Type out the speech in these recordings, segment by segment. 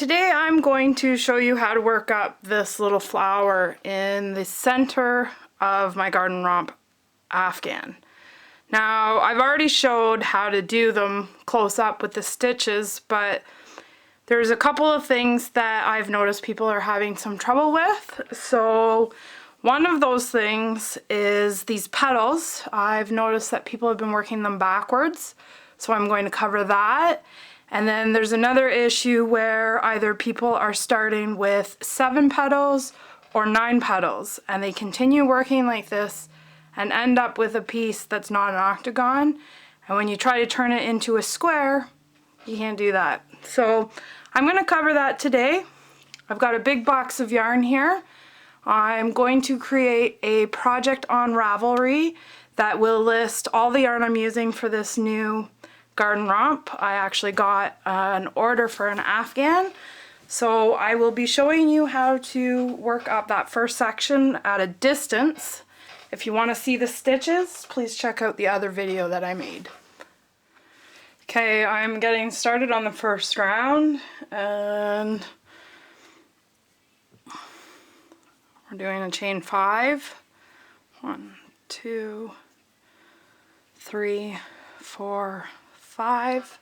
today I'm going to show you how to work up this little flower in the center of my garden romp afghan. Now I've already showed how to do them close up with the stitches, but there's a couple of things that I've noticed people are having some trouble with. So one of those things is these petals. I've noticed that people have been working them backwards, so I'm going to cover that. And then there's another issue where either people are starting with 7 petals or 9 petals, and they continue working like this and end up with a piece that's not an octagon. And when you try to turn it into a square, you can't do that. So I'm going to cover that today. I've got a big box of yarn here. I'm going to create a project on Ravelry that will list all the yarn I'm using for this new garden romp. I actually got an order for an afghan, so I will be showing you how to work up that first section at a distance. If you want to see the stitches, please check out the other video that I made. Okay, I'm getting started on the first round, and we're doing a chain 5. 1, 2, 3, 4, 5.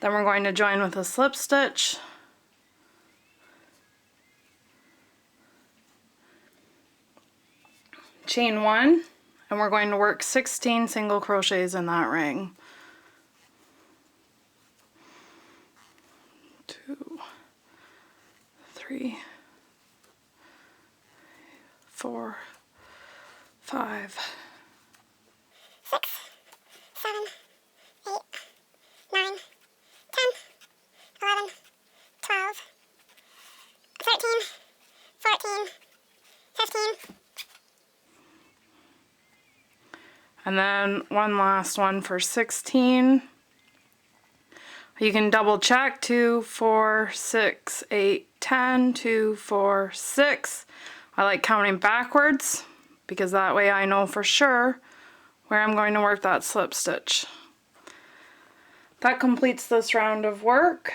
Then we're going to join with a slip stitch. Chain 1, and we're going to work 16 single crochets in that ring. 2, 3, 4, 5, 6, 7, 8, 9, 10, 11, 12, 13, 14, 15. And then one last one for 16. You can double check 2, 4, 6, 8, 10, 2, 4, 6. I like counting backwards because that way I know for sure where I'm going to work that slip stitch. That completes this round of work.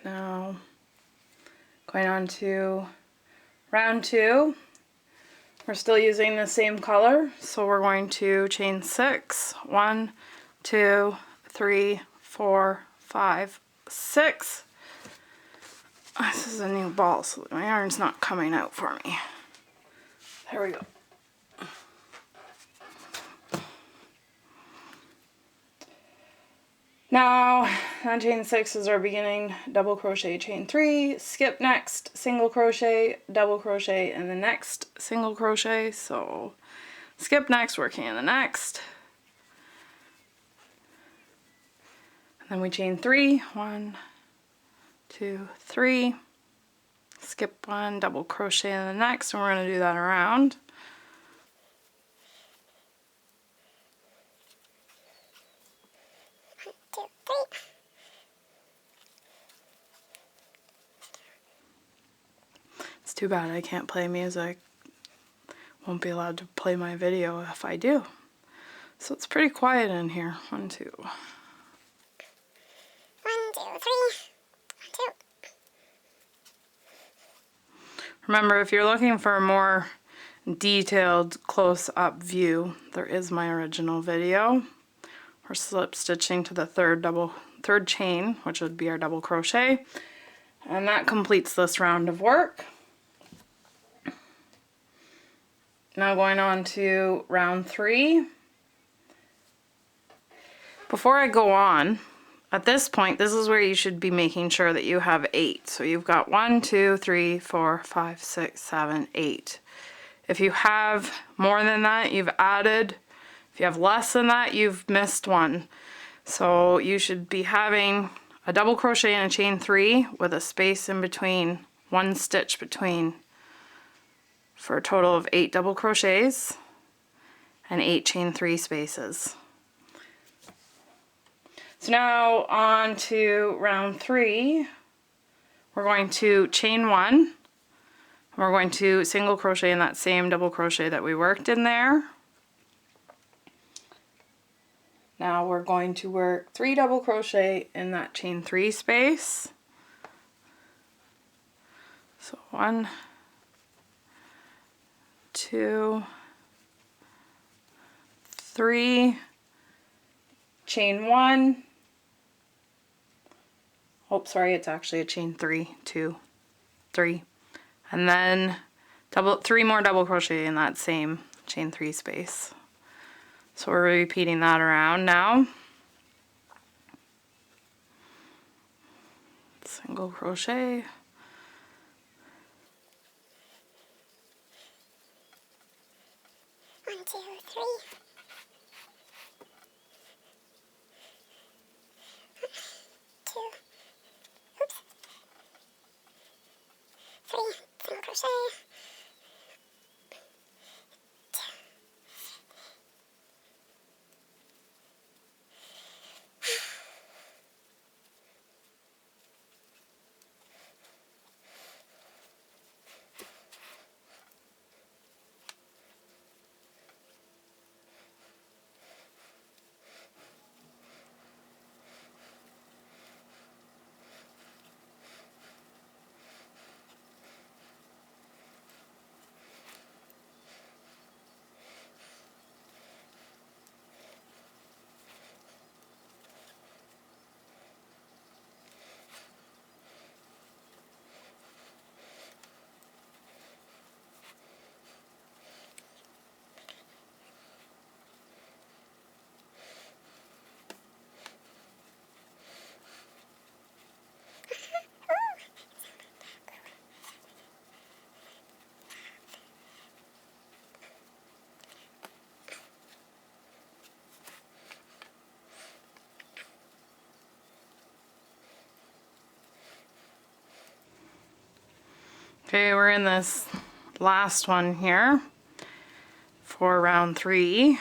Now going on to round 2. We're still using the same color, so we're going to chain 6. 1, 2, 3, 4, 5, 6. This is a new ball, so my yarn's not coming out for me. There we go. Now, on chain 6 is our beginning double crochet, chain 3, skip next, single crochet, double crochet in the next single crochet. So skip next, working in the next. And then we chain 3, 1, 2, 3, skip 1, double crochet in the next, and we're going to do that around. It's too bad I can't play music. Won't be allowed to play my video if I do. So it's pretty quiet in here. 1, 2. 1, 2, 3. 1, 2. Remember, if you're looking for a more detailed close-up view, there is my original video. We're slip stitching to the third chain, which would be our double crochet, and that completes this round of work. Now going on to round 3. Before I go on, at this point, this is where you should be making sure that you have 8. So you've got 1, 2, 3, 4, 5, 6, 7, 8. If you have more than that, you've added. If you have less than that, you've missed one. So you should be having a double crochet and a chain 3 with a space in between, 1 stitch between, for a total of 8 double crochets and 8 chain 3 spaces. So now on to round 3. We're going to chain 1, and we're going to single crochet in that same double crochet that we worked in there. Now we're going to work 3 double crochet in that chain 3 space. So 1, 2, 3, chain 1. Oh, sorry, it's actually a chain 3, 2, 3, and then 3 more double crochet in that same chain 3 space. So we're repeating that around now. Single crochet. One, two, three. Two. Oops. 3 single crochet. Okay, we're in this last one here for round 3,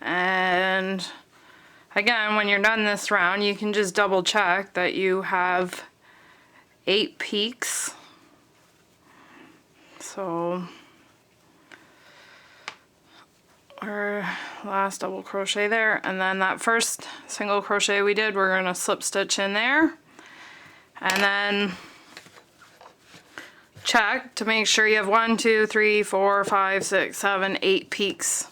and again, when you're done this round, you can just double check that you have 8 peaks. So our last double crochet there, and then that first single crochet we did, we're going to slip stitch in there, and then check to make sure you have 1, 2, 3, 4, 5, 6, 7, 8 peaks.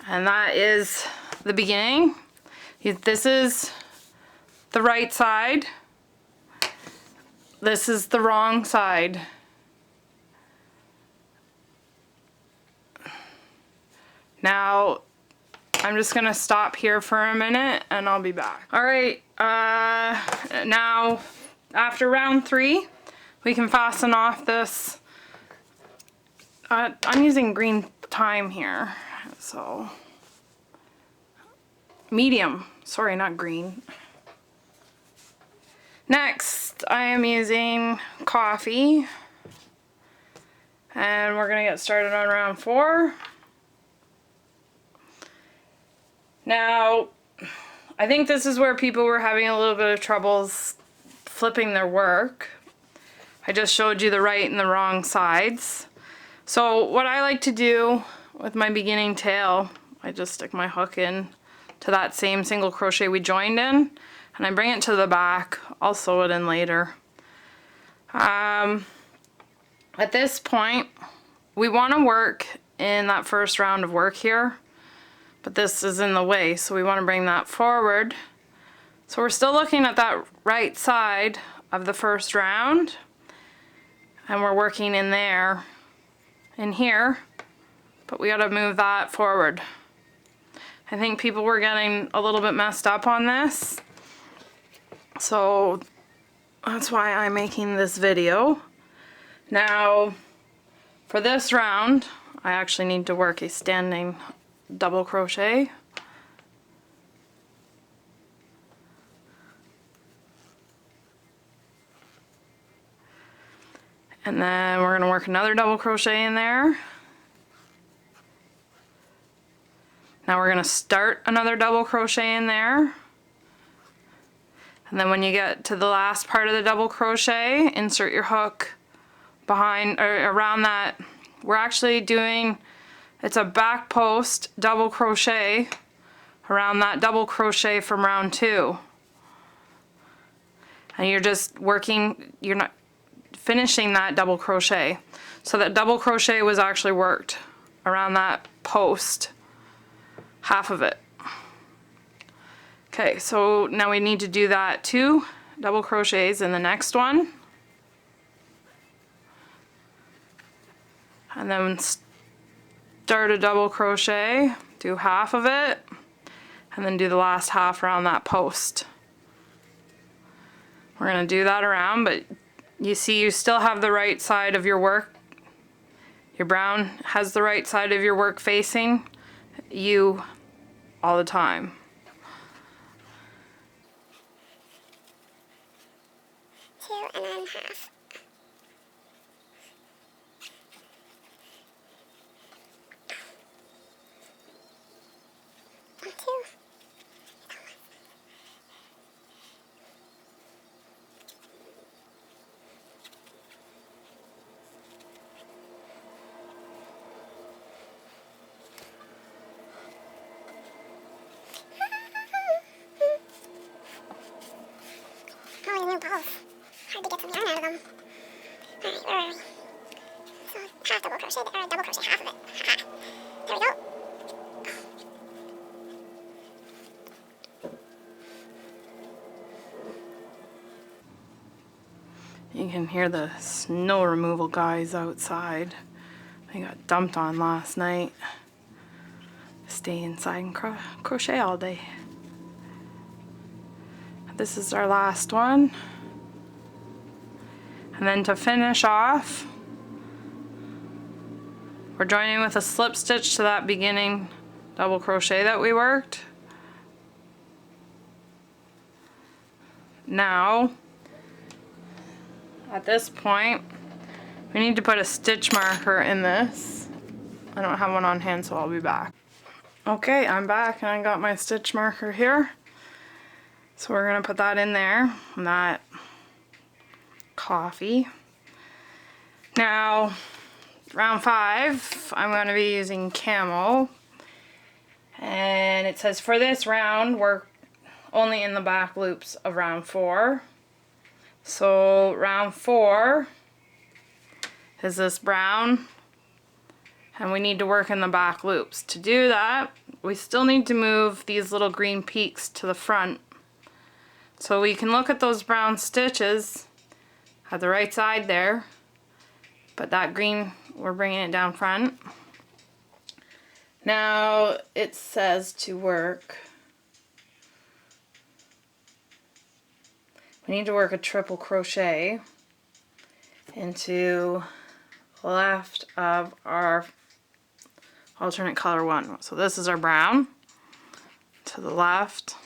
And that is the beginning. This is the right side. This is the wrong side. Now, I'm just gonna stop here for a minute and I'll be back. All right, now after round 3, we can fasten off this. I'm using green thyme here, so medium, sorry, not green. Next, I am using coffee, and we're gonna get started on round 4. Now, I think this is where people were having a little bit of troubles flipping their work. I just showed you the right and the wrong sides. So what I like to do with my beginning tail, I just stick my hook in to that same single crochet we joined in, and I bring it to the back. I'll sew it in later. At this point, we want to work in that first round of work here, but this is in the way, so we want to bring that forward. So we're still looking at that right side of the first round, and we're working in there, in here, but we got to move that forward. I think people were getting a little bit messed up on this, so that's why I'm making this video. Now, for this round, I actually need to work a standing double crochet. And then we're going to work another double crochet in there. Now we're going to start another double crochet in there. And then when you get to the last part of the double crochet, insert your hook behind or around that. We're actually doing, it's a back post double crochet around that double crochet from round 2. And you're just working, you're not finishing that double crochet. So that double crochet was actually worked around that post, half of it. Okay, so now we need to do that 2 double crochets in the next one. And then start a double crochet, do half of it, and then do the last half around that post. We're gonna do that around, but you see you still have the right side of your work. Your brown has the right side of your work facing you all the time. Two and then half. One, two. Oh, these new balls. Hard to get some yarn out of them. Alright, where are we? So half double crochet, or double crochet half of it. Haha. There we go. You can hear the snow removal guys outside. They got dumped on last night. Stay inside and crochet all day. This is our last one. And then to finish off, we're joining with a slip stitch to that beginning double crochet that we worked. Now, at this point, we need to put a stitch marker in this. I don't have one on hand, so I'll be back. Okay, I'm back and I got my stitch marker here. So we're gonna put that in there, that coffee. Now, round 5, I'm gonna be using camo. And it says for this round, work only in the back loops of round 4. So round 4 is this brown, and we need to work in the back loops. To do that, we still need to move these little green peaks to the front. So we can look at those brown stitches at the right side there, but that green, we're bringing it down front. Now it says to work, we need to work a triple crochet into the left of our alternate color one. So this is our brown, to the left.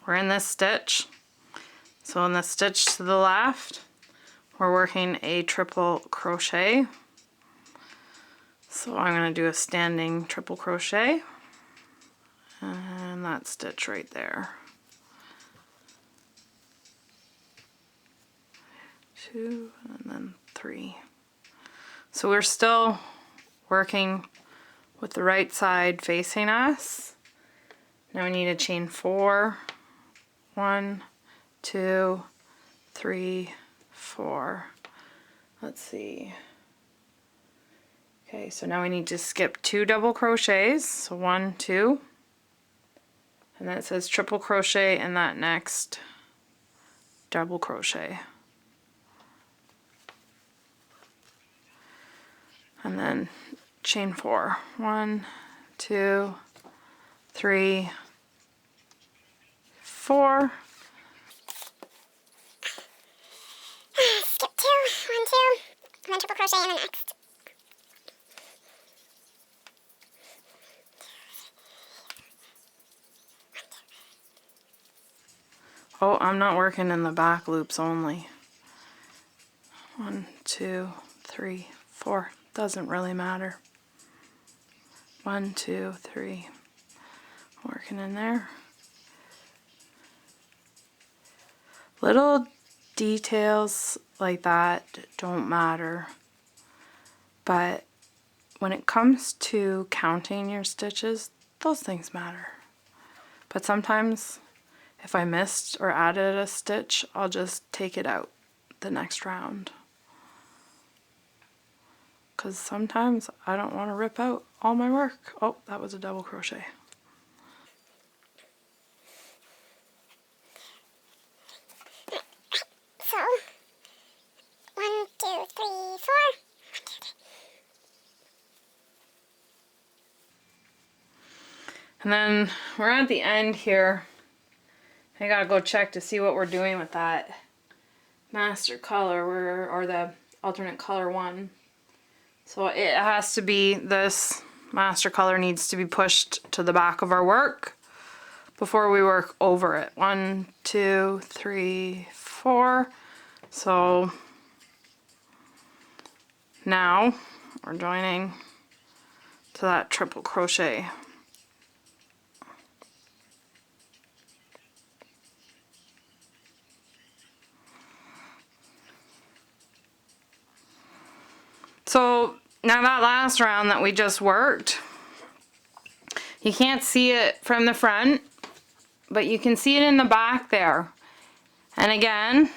We're in this stitch. So in the stitch to the left, we're working a triple crochet. So I'm going to do a standing triple crochet and that stitch right there. 2 and then 3. So we're still working with the right side facing us. Now we need to chain 4. 1, 2, 3, 4. Let's see. Okay, so now we need to skip 2 double crochets. So 1, 2. And then it says triple crochet in that next double crochet. And then chain 4. 1, 2, 3, 4. Skip 2, 1, 2, and then triple crochet in the next. Oh, I'm not working in the back loops only. 1, 2, 3, 4. Doesn't really matter. 1, 2, 3. Working in there. Little details like that don't matter, but when it comes to counting your stitches, those things matter. But sometimes if I missed or added a stitch, I'll just take it out the next round. Because sometimes I don't want to rip out all my work. Oh, that was a double crochet. So, 1, 2, 3, 4. And then we're at the end here. I gotta go check to see what we're doing with that master color or the alternate color one. So it has to be, this master color needs to be pushed to the back of our work before we work over it. 1, 2, 3, 4. So now we're joining to that triple crochet. So now that last round that we just worked, you can't see it from the front, but you can see it in the back there. And again,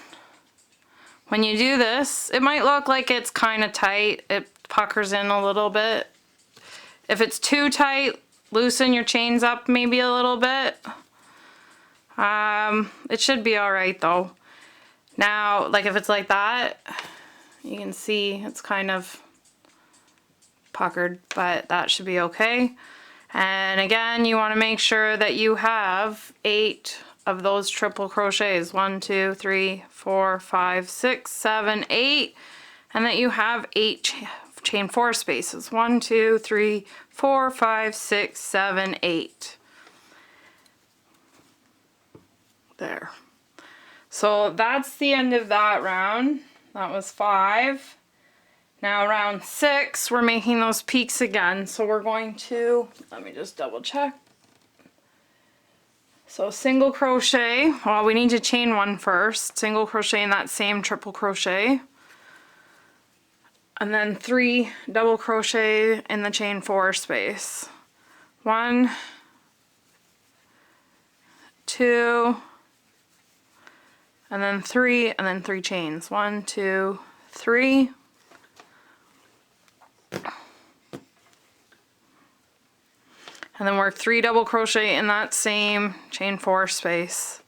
when you do this, it might look like it's kind of tight. It puckers in a little bit. If it's too tight, loosen your chains up maybe a little bit. It should be all right though. Now, like if it's like that, you can see it's kind of puckered, but that should be okay. And again, you want to make sure that you have 8 of those triple crochets. 1, 2, 3, 4, 5, 6, 7, 8. And that you have 8 chain 4 spaces. 1, 2, 3, 4, 5, 6, 7, 8. There. So that's the end of that round. That was 5. Now round 6, we're making those peaks again. So we're going to, let me just double check. So single crochet, well we need to chain 1 first. Single crochet in that same triple crochet. And then 3 double crochet in the chain 4 space. 1, 2, and then 3, and then 3 chains. 1, 2, 3. And then work 3 double crochet in that same chain 4 space.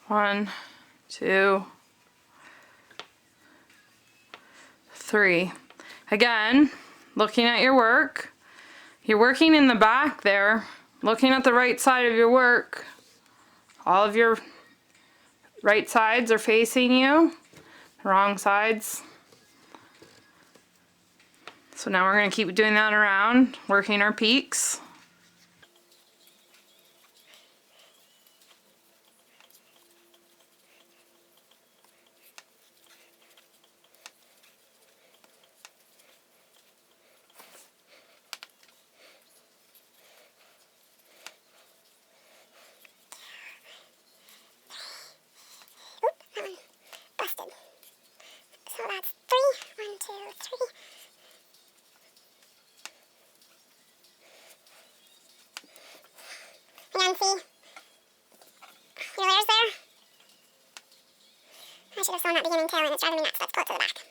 1, 2, 3. Again, looking at your work, you're working in the back there, looking at the right side of your work. All of your right sides are facing you, wrong sides. So now we're going to keep doing that around, working our peaks. Busted. So that's 3. 1, 2, 3. Again, see? Your layers there? I should have sewn that beginning tail and it's driving me nuts. Let's pull it to the back.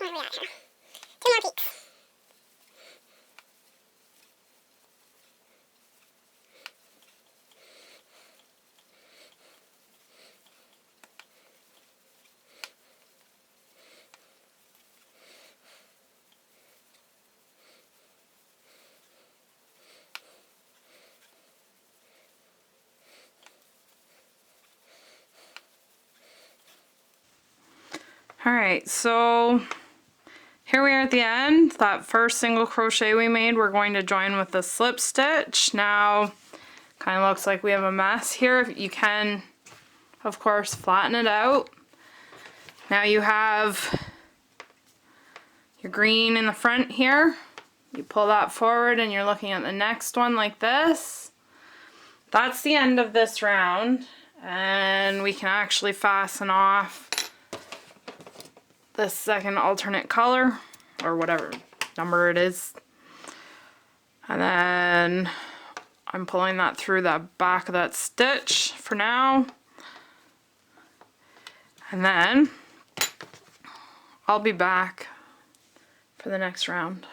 Where are we at here? 2 more peaks. Alright, so here we are at the end. That first single crochet we made, we're going to join with the slip stitch. Now, kind of looks like we have a mess here. You can, of course, flatten it out. Now you have your green in the front here. You pull that forward and you're looking at the next one like this. That's the end of this round, and we can actually fasten off this second alternate color, or whatever number it is. And then I'm pulling that through the back of that stitch for now. And then I'll be back for the next round.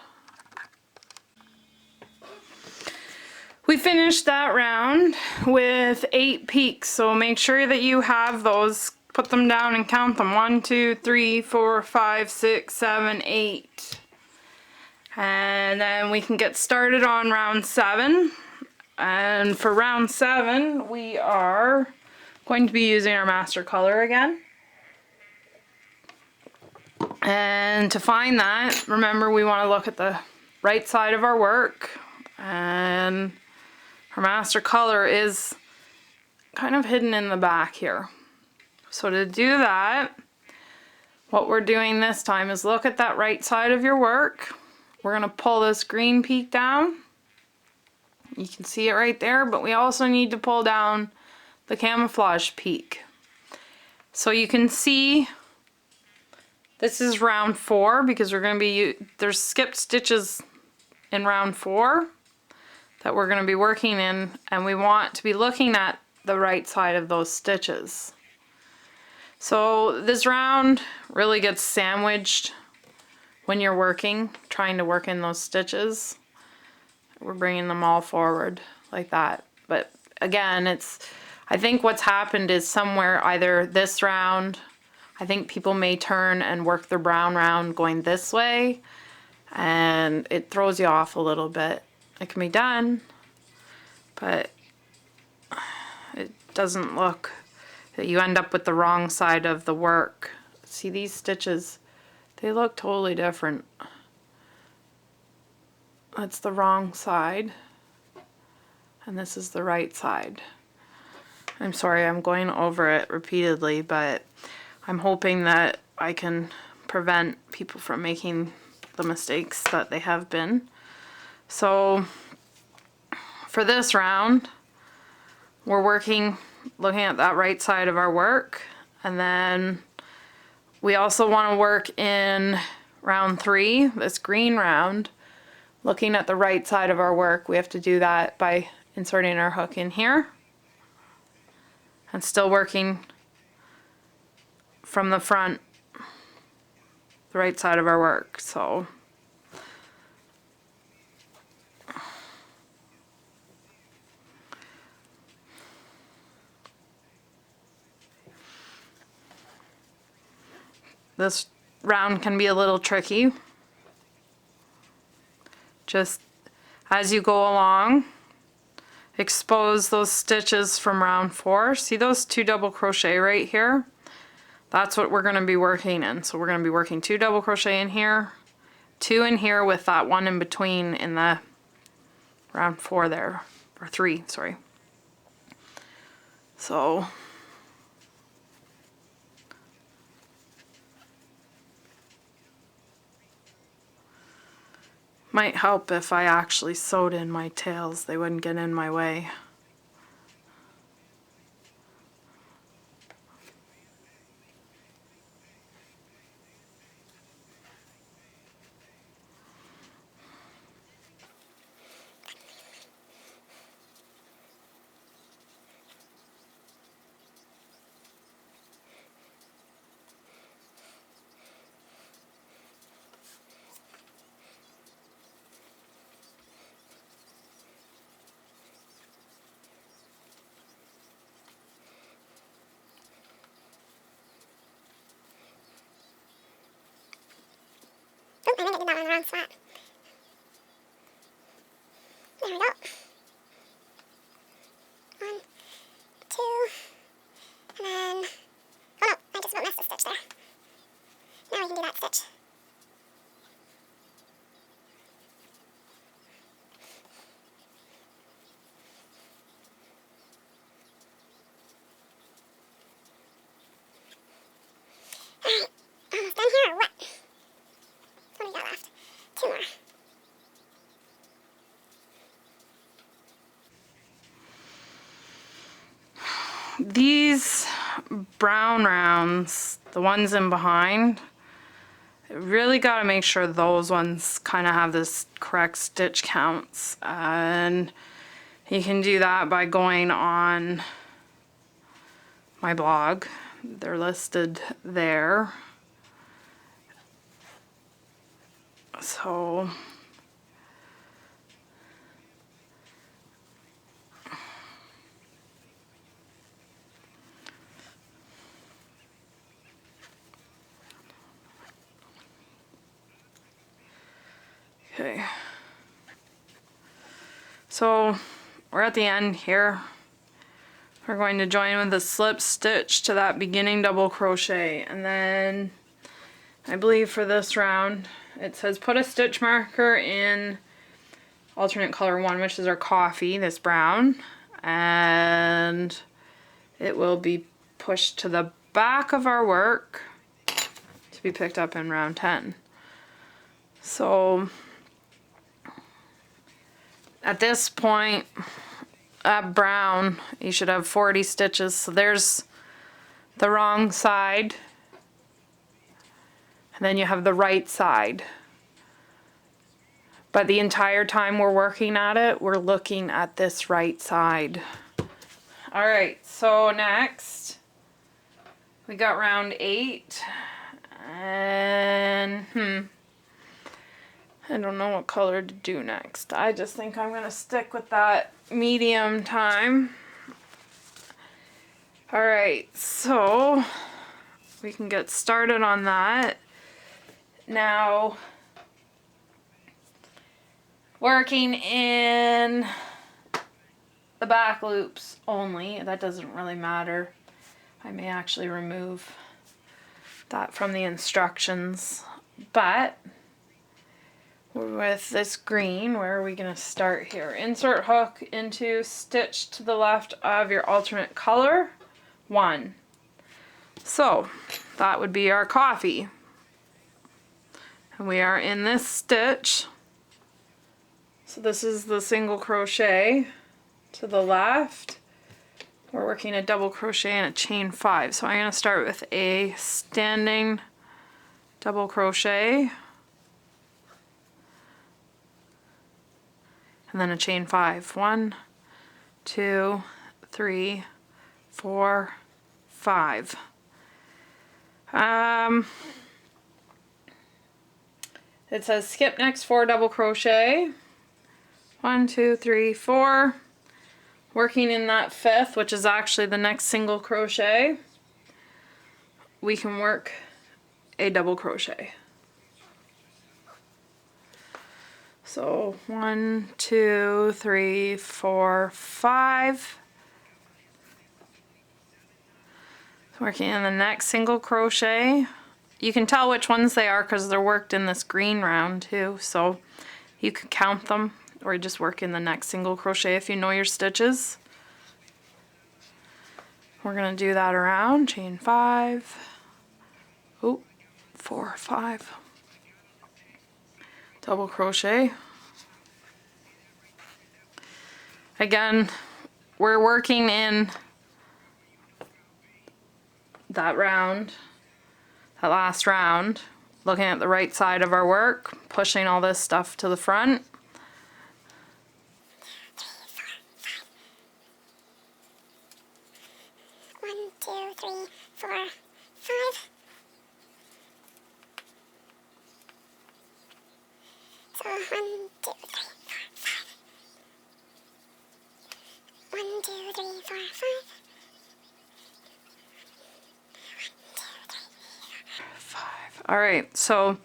We finished that round with 8 peaks, so make sure that you have those. Put them down and count them. 1, 2, 3, 4, 5, 6, 7, 8. And then we can get started on round 7. And for round 7, we are going to be using our master color again. And to find that, remember, we want to look at the right side of our work. And our master color is kind of hidden in the back here. So to do that, what we're doing this time is look at that right side of your work. We're going to pull this green peak down. You can see it right there, but we also need to pull down the camouflage peak. So you can see this is round 4 because we're going to be, there's skipped stitches in round 4 that we're going to be working in, and we want to be looking at the right side of those stitches. So this round really gets sandwiched when you're working, trying to work in those stitches. We're bringing them all forward like that. But again, I think what's happened is somewhere either this round, I think people may turn and work their brown round going this way, and it throws you off a little bit. It can be done, but it doesn't look that you end up with the wrong side of the work. See these stitches, they look totally different. That's the wrong side, and this is the right side. I'm sorry, I'm going over it repeatedly, but I'm hoping that I can prevent people from making the mistakes that they have been. So for this round, we're looking at that right side of our work, and then we also want to work in round 3, this green round, looking at the right side of our work. We have to do that by inserting our hook in here and still working from the front, the right side of our work. So this round can be a little tricky. Just as you go along, expose those stitches from round 4. See those 2 double crochet right here? That's what we're going to be working in. So we're going to be working 2 double crochet in here, 2 in here with that 1 in between in the round 4 there, or 3, sorry. So might help if I actually sewed in my tails, they wouldn't get in my way. Oh, I think I did that one in the wrong spot. There we go. 1, 2, and then, oh no, I just about messed the stitch there. these brown rounds, the ones in behind, really got to make sure those ones kind of have this correct stitch counts, and you can do that by going on my blog. They're listed there. So okay. So we're at the end here. We're going to join with a slip stitch to that beginning double crochet, and then I believe for this round it says put a stitch marker in alternate color 1, which is our coffee, this brown, and it will be pushed to the back of our work to be picked up in round 10. So at this point, at brown, you should have 40 stitches. So there's the wrong side, and then you have the right side. But the entire time we're working at it, we're looking at this right side. All right, so next we got round 8, and I don't know what color to do next. I just think I'm gonna stick with that medium time. All right, so we can get started on that. Now, working in the back loops only, that doesn't really matter. I may actually remove that from the instructions, but with this green, where are we going to start here? Insert hook into stitch to the left of your alternate color 1. So that would be our coffee. And we are in this stitch. So this is the single crochet to the left. We're working a double crochet and a chain 5. So I'm going to start with a standing double crochet, and then a chain 5. 1, 2, 3, 4, 5. It says skip next 4 double crochet. 1, 2, 3, 4. Working in that 5th, which is actually the next single crochet, we can work a double crochet. So 1, 2, 3, 4, 5. Working in the next single crochet. You can tell which ones they are because they're worked in this green round too, so you can count them, or you just work in the next single crochet if you know your stitches. We're going to do that around, chain 5, 4, 5, double crochet. Again, we're working in that round, that last round, looking at the right side of our work, pushing all this stuff to the front. One, two, three, four, 5. So 1, 2, 3, 4, 5. 1, 2, 3, 4, 5. All right, so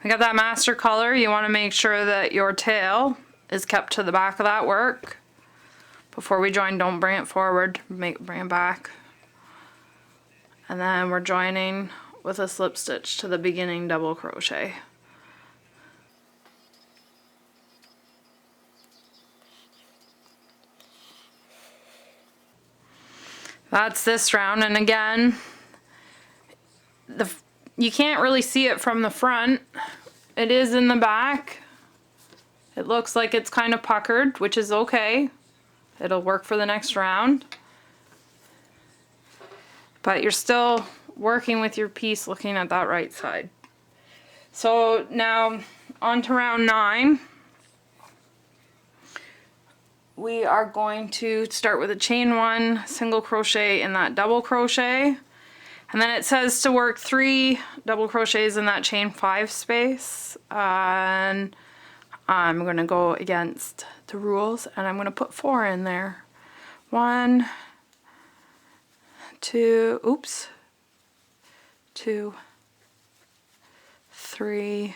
we got that master color. You want to make sure that your tail is kept to the back of that work. Before we join, don't bring it forward, bring it back. And then we're joining with a slip stitch to the beginning double crochet. That's this round, and again, you can't really see it from the front. It is in the back. It looks like it's kind of puckered, which is okay. It'll work for the next round. but you're still working with your piece looking at that right side. So now on to round 9. We are going to start with a chain 1, single crochet in that double crochet, and then it says to work 3 double crochets in that chain 5 space, and I'm going to go against the rules and I'm going to put 4 in there. 1, 2, oops, 2, 3,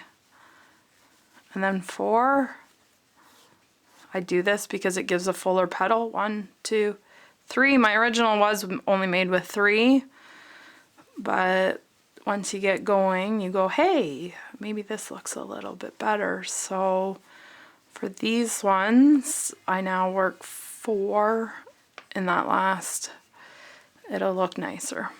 and then 4. I do this because it gives a fuller petal. 1, 2, 3. My original was only made with 3, but once you get going, you go, hey, maybe this looks a little bit better. So for these ones, I now work 4 in that last. It'll look nicer.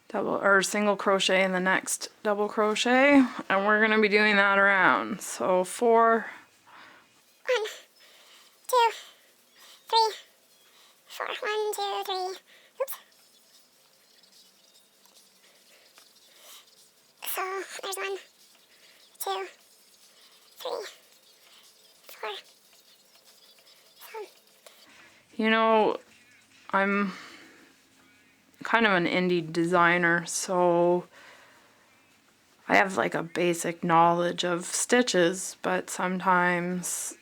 Double or single crochet in the next double crochet, and we're going to be doing that around. So 4, 1, 2, 3, 4. 1, 2, 3. Oops. So there's 1, 2, 3, 4. you know, I'm kind of an indie designer, so I have like a basic knowledge of stitches, but sometimes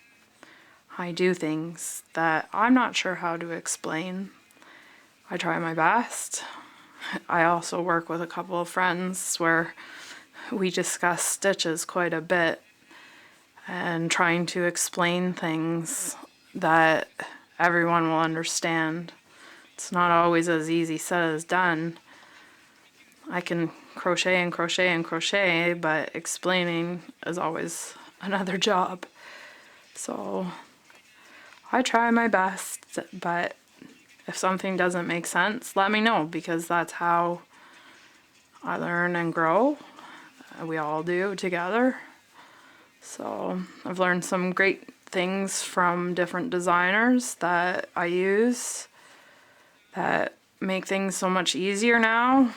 I do things that I'm not sure how to explain. I try my best. I also work with a couple of friends where we discuss stitches quite a bit and trying to explain things that everyone will understand. It's not always as easy said as done. I can crochet and crochet and crochet, but explaining is always another job. So I try my best, but if something doesn't make sense, let me know, because that's how I learn and grow. We all do together. So I've learned some great things from different designers that I use that make things so much easier now.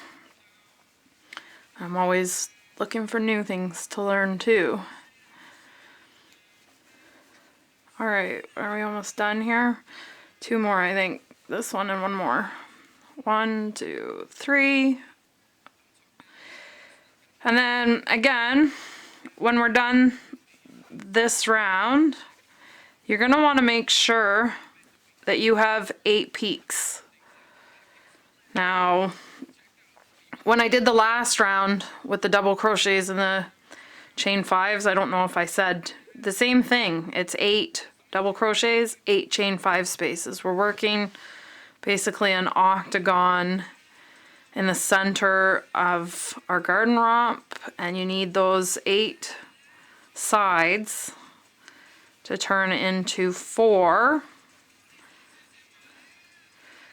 I'm always looking for new things to learn too. Alright, are we almost done here? 2 more, I think. This one and 1 more. 1, 2, 3. And then again, when we're done this round, you're going to want to make sure that you have 8 peaks. Now, when I did the last round with the double crochets and the chain 5s, I don't know if I said the same thing. It's 8 double crochets, 8 chain 5 spaces. We're working basically an octagon in the center of our garden romp, and you need those 8 sides to turn into 4.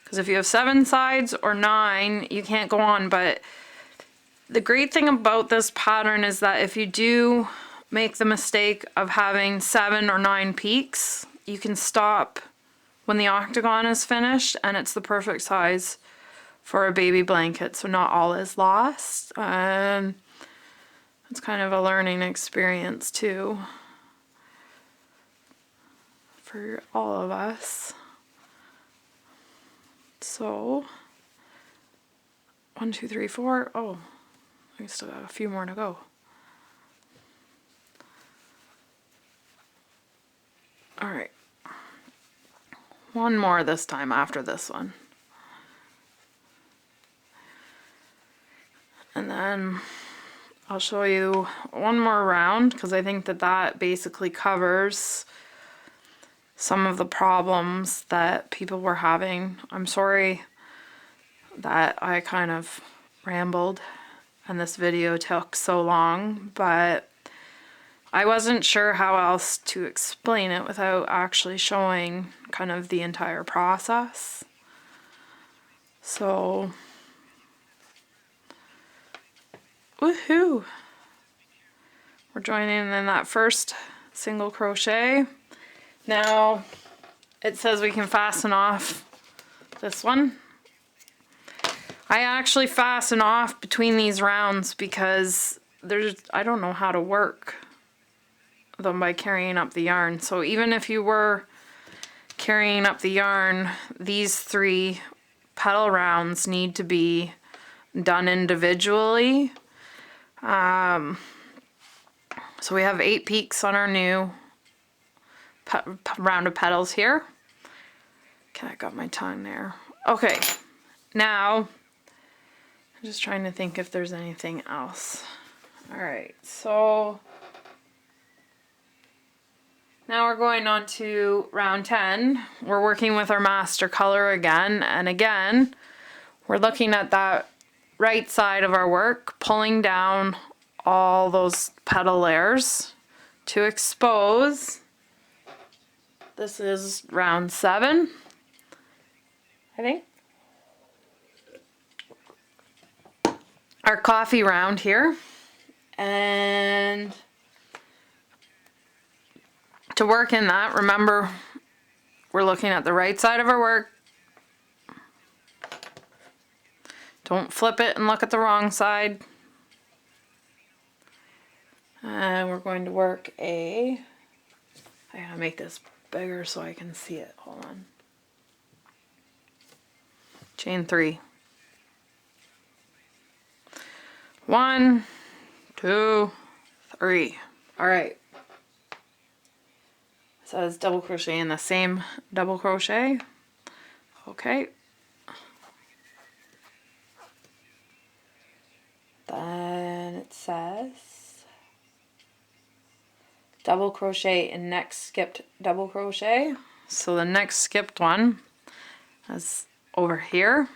Because if you have 7 sides or 9, you can't go on. But the great thing about this pattern is that if you do make the mistake of having 7 or 9 peaks, you can stop when the octagon is finished, and it's the perfect size for a baby blanket, so not all is lost. It's kind of a learning experience too for all of us. So 1, 2, 3, 4. Oh, we still got a few more to go. All right, 1 more this time after this one. And then I'll show you 1 more round, because I think that that basically covers some of the problems that people were having. I'm sorry that I kind of rambled and this video took so long, but I wasn't sure how else to explain it without actually showing kind of the entire process. So woohoo! We're joining in that first single crochet. Now it says we can fasten off this one. I actually fasten off between these rounds because I don't know how to work them by carrying up the yarn. So even if you were carrying up the yarn, these 3 petal rounds need to be done individually. So we have 8 peaks on our new round of petals here. Okay, I got my tongue there. Okay, now I'm just trying to think if there's anything else. Alright, so now we're going on to round 10. We're working with our master color again, and again, we're looking at that right side of our work, pulling down all those petal layers to expose. This is round 7, I think. Our coffee round here. And to work in that, remember, we're looking at the right side of our work. Don't flip it and look at the wrong side. And we're going to work I gotta make this bigger so I can see it. Hold on. Chain 3. 1, 2, 3. All right. So it's double crochet in the same double crochet. Okay. Then it says double crochet in next skipped double crochet. So the next skipped one is over here.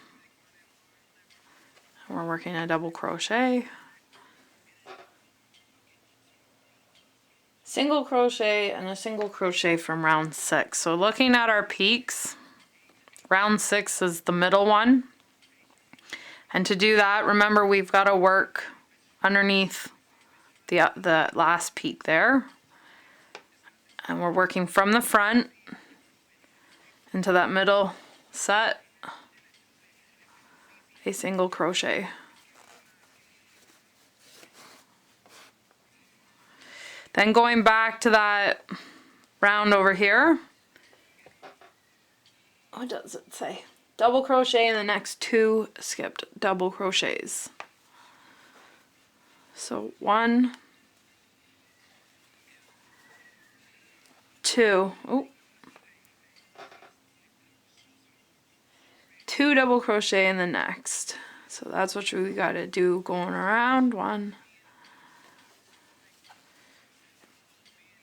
And we're working a double crochet. Single crochet and a single crochet from round 6. So looking at our peaks, round 6 is the middle one. And to do that, remember we've got to work underneath the last peak there. And we're working from the front into that middle set, a single crochet. Then going back to that round over here, what does it say? Double crochet in the next 2 skipped double crochets. So 1, 2, 2 double crochet in the next. So that's what we got to do going around. 1,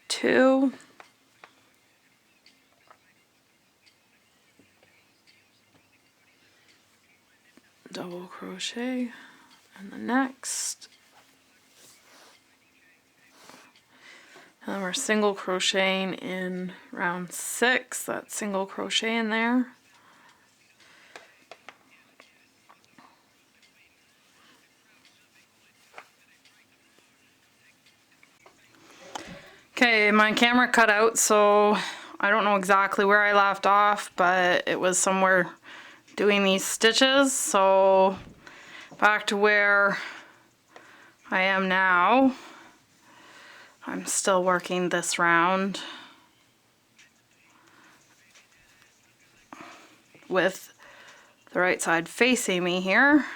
2, double crochet in the next, and then we're single crocheting in round 6, that single crochet in there. Okay, my camera cut out, so I don't know exactly where I left off, but it was somewhere doing these stitches. So back to where I am now. I'm still working this round with the right side facing me here.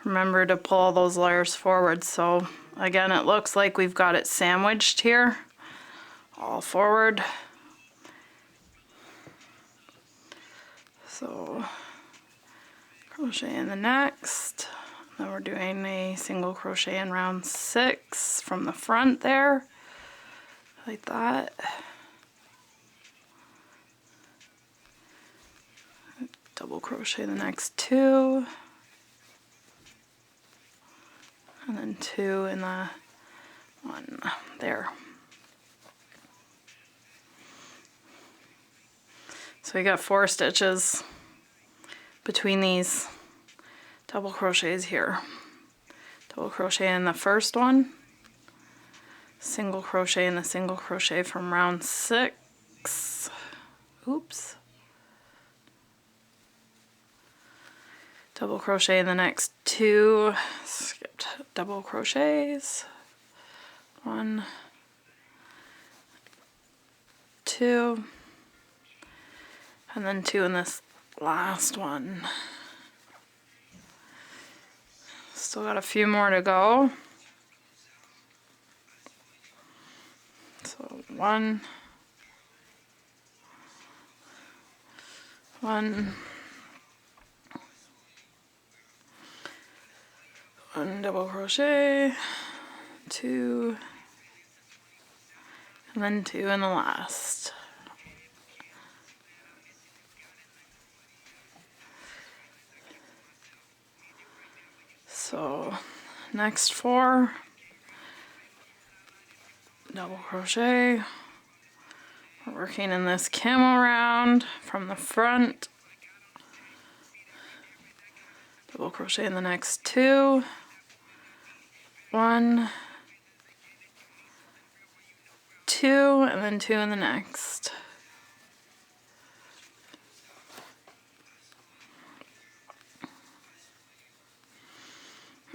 Remember to pull those layers forward. So again, it looks like we've got it sandwiched here, all forward. So crochet in the next, then we're doing a single crochet in round 6 from the front there, like that. Double crochet the next 2, and then 2 in the one there. So we got 4 stitches between these double crochets here. Double crochet in the first one, single crochet in the single crochet from round 6. Oops. double crochet in the next 2, skipped double crochets, 1, 2, and then 2 in this last one. Still got a few more to go. So 1, 1 double crochet, 2, and then 2 in the last. So next 4 double crochet. We're working in this camel round from the front. Double crochet in the next 2, 1, 2, and then 2 in the next.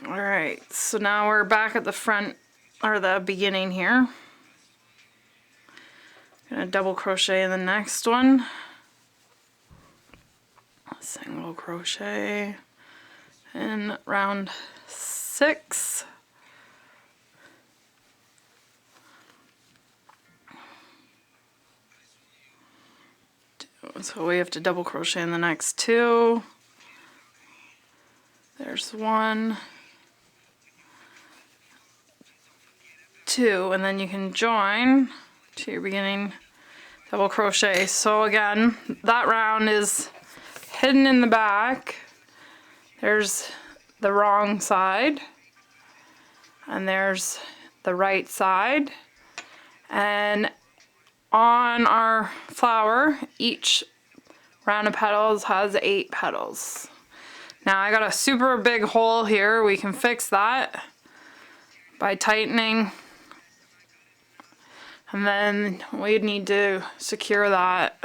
Alright, so now we're back at the front, or the beginning here. Gonna double crochet in the next one. Single crochet in round 6. So we have to double crochet in the next 2. There's 1, 2, and then you can join to your beginning double crochet. So again, that round is hidden in the back. There's the wrong side, and there's the right side, and on our flower each round of petals has 8 petals. Now I got a super big hole here. We can fix that by tightening, and then we'd need to secure that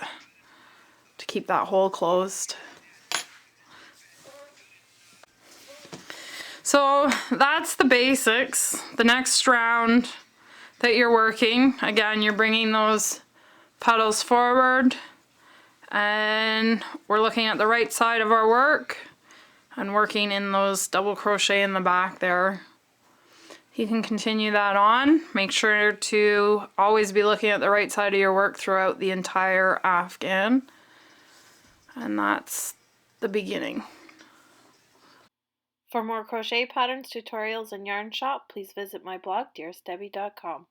to keep that hole closed. So that's the basics. The next round that you're working, again, you're bringing those petals forward, and we're looking at the right side of our work and working in those double crochet in the back there. You can continue that on. Make sure to always be looking at the right side of your work throughout the entire afghan. And that's the beginning. For more crochet patterns, tutorials, and yarn shop, please visit my blog, dearestdebbie.com.